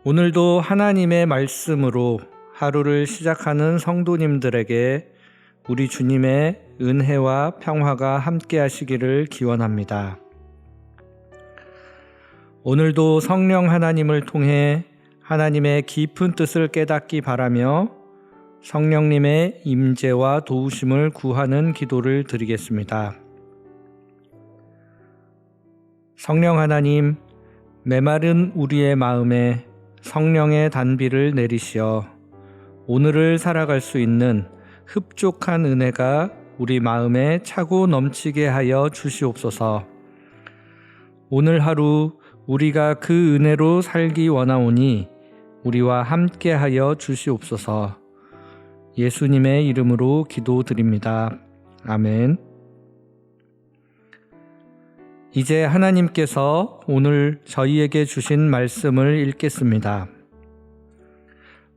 오늘도 하나님의 말씀으로 하루를 시작하는 성도님들에게 우리 주님의 은혜와 평화가 함께 하시기를 기원합니다. 오늘도 성령 하나님을 통해 하나님의 깊은 뜻을 깨닫기 바라며 성령님의 임재와 도우심을 구하는 기도를 드리겠습니다. 성령 하나님, 메마른 우리의 마음에 성령의 단비를 내리시어 오늘을 살아갈 수 있는 흡족한 은혜가 우리 마음에 차고 넘치게 하여 주시옵소서. 오늘 하루 우리가 그 은혜로 살기 원하오니 우리와 함께 하여 주시옵소서. 예수님의 이름으로 기도드립니다. 아멘. 이제 하나님께서 오늘 저희에게 주신 말씀을 읽겠습니다.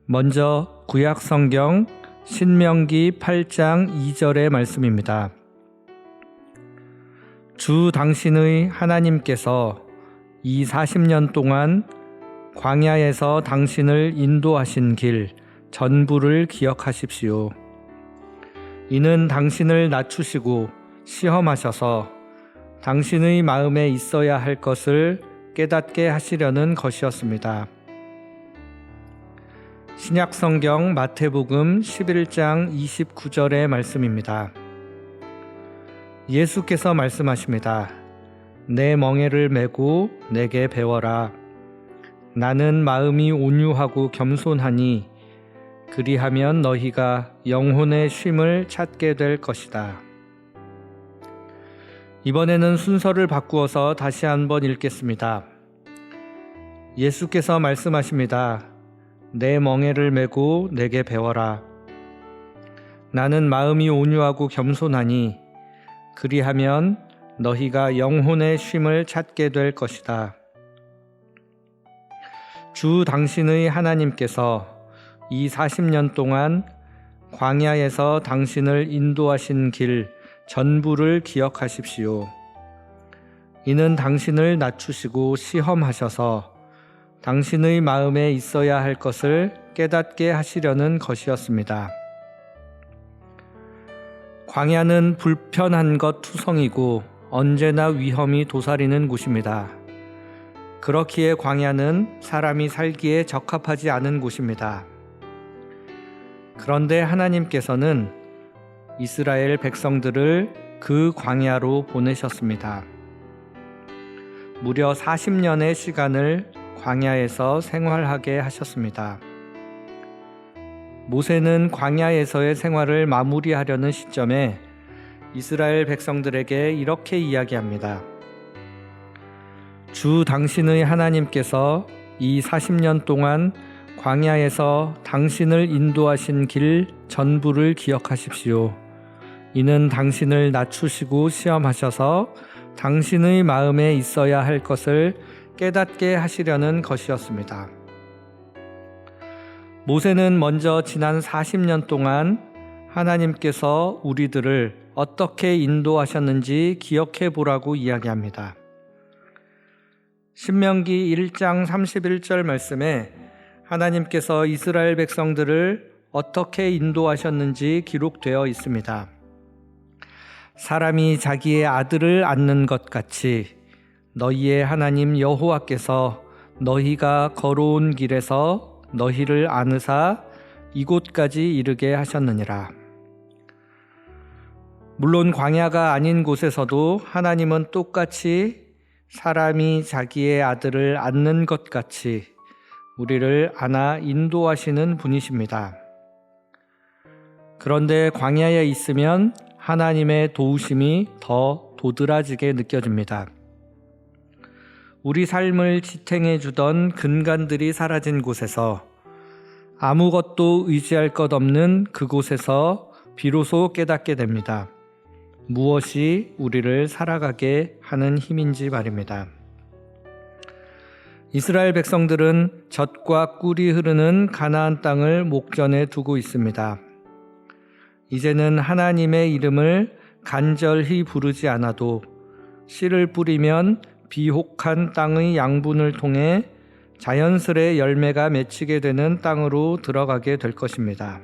먼저 구약 성경 신명기 8장 2절의 말씀입니다. 주 당신의 하나님께서 이 40년 동안 광야에서 당신을 인도하신 길 전부를 기억하십시오. 이는 당신을 낮추시고 시험하셔서 당신의 마음에 있어야 할 것을 깨닫게 하시려는 것이었습니다. 신약 성경 마태복음 11장 29절의 말씀입니다. 예수께서 말씀하십니다. 내 멍에를 메고 내게 배워라. 나는 마음이 온유하고 겸손하니 그리하면 너희가 영혼의 쉼을 찾게 될 것이다. 이번에는 순서를 바꾸어서 다시 한번 읽겠습니다. 예수께서 말씀하십니다. 내 멍에를 메고 내게 배워라. 나는 마음이 온유하고 겸손하니 그리하면 너희가 영혼의 쉼을 찾게 될 것이다. 주 당신의 하나님께서 이 40년 동안 광야에서 당신을 인도하신 길 전부를 기억하십시오. 이는 당신을 낮추시고 시험하셔서 당신의 마음에 있어야 할 것을 깨닫게 하시려는 것이었습니다. 광야는 불편한 것 투성이고 언제나 위험이 도사리는 곳입니다. 그렇기에 광야는 사람이 살기에 적합하지 않은 곳입니다. 그런데 하나님께서는 이스라엘 백성들을 그 광야로 보내셨습니다. 무려 40년의 시간을 광야에서 생활하게 하셨습니다. 모세는 광야에서의 생활을 마무리하려는 시점에 이스라엘 백성들에게 이렇게 이야기합니다. 주 당신의 하나님께서 이 40년 동안 광야에서 당신을 인도하신 길 전부를 기억하십시오. 이는 당신을 낮추시고 시험하셔서 당신의 마음에 있어야 할 것을 깨닫게 하시려는 것이었습니다. 모세는 먼저 지난 40년 동안 하나님께서 우리들을 어떻게 인도하셨는지 기억해 보라고 이야기합니다. 신명기 1장 31절 말씀에 하나님께서 이스라엘 백성들을 어떻게 인도하셨는지 기록되어 있습니다. 사람이 자기의 아들을 안는 것 같이 너희의 하나님 여호와께서 너희가 걸어온 길에서 너희를 안으사 이곳까지 이르게 하셨느니라. 물론 광야가 아닌 곳에서도 하나님은 똑같이 사람이 자기의 아들을 안는 것 같이 우리를 안아 인도하시는 분이십니다. 그런데 광야에 있으면 하나님의 도우심이 더 도드라지게 느껴집니다. 우리 삶을 지탱해 주던 근간들이 사라진 곳에서 아무것도 의지할 것 없는 그곳에서 비로소 깨닫게 됩니다. 무엇이 우리를 살아가게 하는 힘인지 말입니다. 이스라엘 백성들은 젖과 꿀이 흐르는 가나안 땅을 목전에 두고 있습니다. 이제는 하나님의 이름을 간절히 부르지 않아도 씨를 뿌리면 비옥한 땅의 양분을 통해 자연스레 열매가 맺히게 되는 땅으로 들어가게 될 것입니다.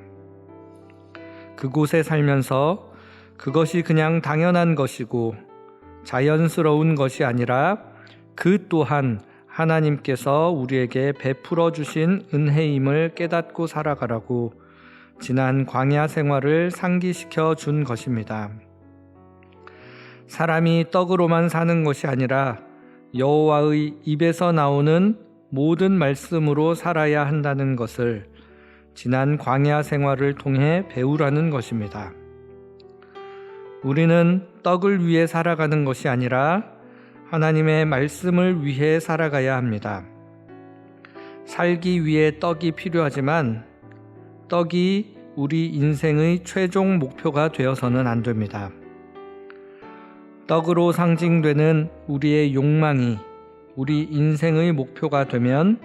그곳에 살면서 그것이 그냥 당연한 것이고 자연스러운 것이 아니라 그 또한 하나님께서 우리에게 베풀어 주신 은혜임을 깨닫고 살아가라고 지난 광야 생활을 상기시켜 준 것입니다. 사람이 떡으로만 사는 것이 아니라 여호와의 입에서 나오는 모든 말씀으로 살아야 한다는 것을 지난 광야 생활을 통해 배우라는 것입니다. 우리는 떡을 위해 살아가는 것이 아니라 하나님의 말씀을 위해 살아가야 합니다. 살기 위해 떡이 필요하지만 떡이 우리 인생의 최종 목표가 되어서는 안 됩니다. 떡으로 상징되는 우리의 욕망이 우리 인생의 목표가 되면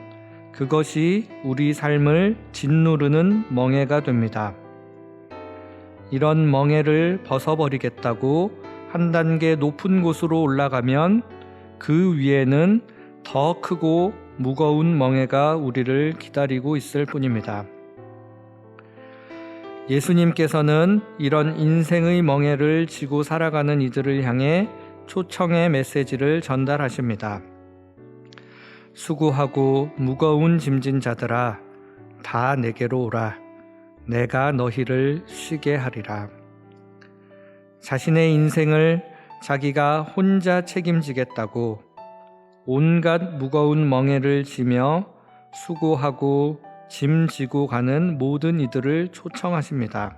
그것이 우리 삶을 짓누르는 멍에가 됩니다. 이런 멍에를 벗어버리겠다고 한 단계 높은 곳으로 올라가면 그 위에는 더 크고 무거운 멍에가 우리를 기다리고 있을 뿐입니다. 예수님께서는 이런 인생의 멍에를 지고 살아가는 이들을 향해 초청의 메시지를 전달하십니다. 수고하고 무거운 짐진 자들아, 다 내게로 오라. 내가 너희를 쉬게 하리라. 자신의 인생을 자기가 혼자 책임지겠다고 온갖 무거운 멍에를 지며 수고하고 짐 지고 가는 모든 이들을 초청하십니다.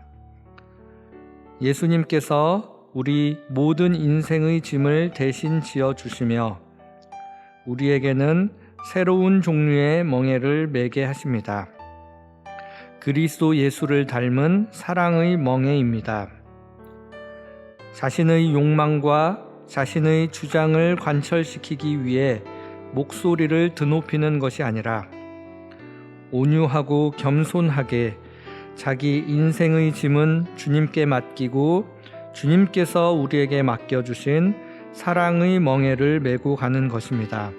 예수님께서 우리 모든 인생의 짐을 대신 지어 주시며 우리에게는 새로운 종류의 멍에를 매게 하십니다. 그리스도 예수를 닮은 사랑의 멍에입니다. 자신의 욕망과 자신의 주장을 관철시키기 위해 목소리를 드높이는 것이 아니라 온유하고 겸손하게 자기 인생의 짐은 주님께 맡기고 주님께서 우리에게 맡겨주신 사랑의 멍에를 메고 가는 것입니다.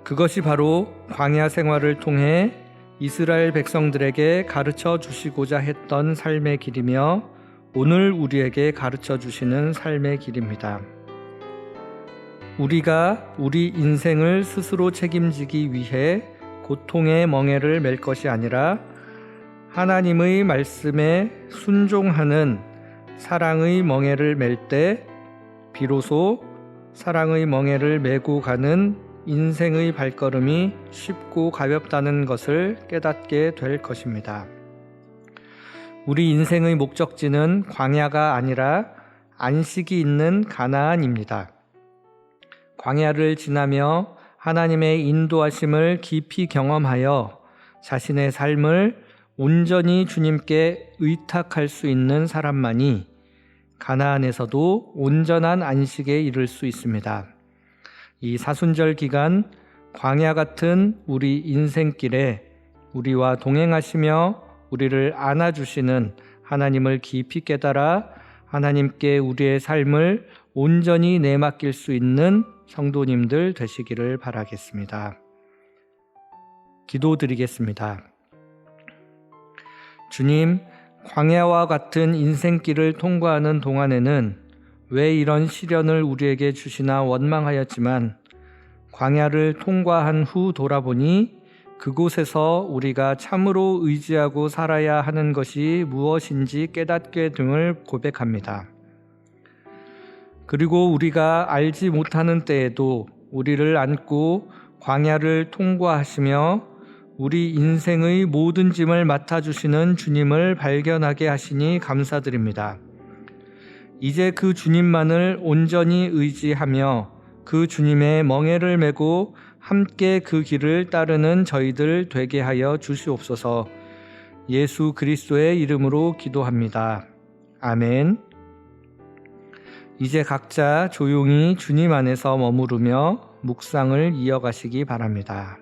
그것이 바로 광야 생활을 통해 이스라엘 백성들에게 가르쳐 주시고자 했던 삶의 길이며 오늘 우리에게 가르쳐 주시는 삶의 길입니다. 우리가 우리 인생을 스스로 책임지기 위해 고통의 멍에를 맬 것이 아니라 하나님의 말씀에 순종하는 사랑의 멍에를 맬 때 비로소 사랑의 멍에를 메고 가는 인생의 발걸음이 쉽고 가볍다는 것을 깨닫게 될 것입니다. 우리 인생의 목적지는 광야가 아니라 안식이 있는 가나안입니다. 광야를 지나며 하나님의 인도하심을 깊이 경험하여 자신의 삶을 온전히 주님께 의탁할 수 있는 사람만이 가나안에서도 온전한 안식에 이를 수 있습니다. 이 사순절 기간 광야 같은 우리 인생길에 우리와 동행하시며 우리를 안아주시는 하나님을 깊이 깨달아 하나님께 우리의 삶을 온전히 내맡길 수 있는 성도님들 되시기를 바라겠습니다. 기도드리겠습니다. 주님, 광야와 같은 인생길을 통과하는 동안에는 왜 이런 시련을 우리에게 주시나 원망하였지만 광야를 통과한 후 돌아보니 그곳에서 우리가 참으로 의지하고 살아야 하는 것이 무엇인지 깨닫게 됨을 고백합니다. 그리고 우리가 알지 못하는 때에도 우리를 안고 광야를 통과하시며 우리 인생의 모든 짐을 맡아주시는 주님을 발견하게 하시니 감사드립니다. 이제 그 주님만을 온전히 의지하며 그 주님의 멍에를 메고 함께 그 길을 따르는 저희들 되게 하여 주시옵소서. 예수 그리스도의 이름으로 기도합니다. 아멘. 이제 각자 조용히 주님 안에서 머무르며 묵상을 이어가시기 바랍니다.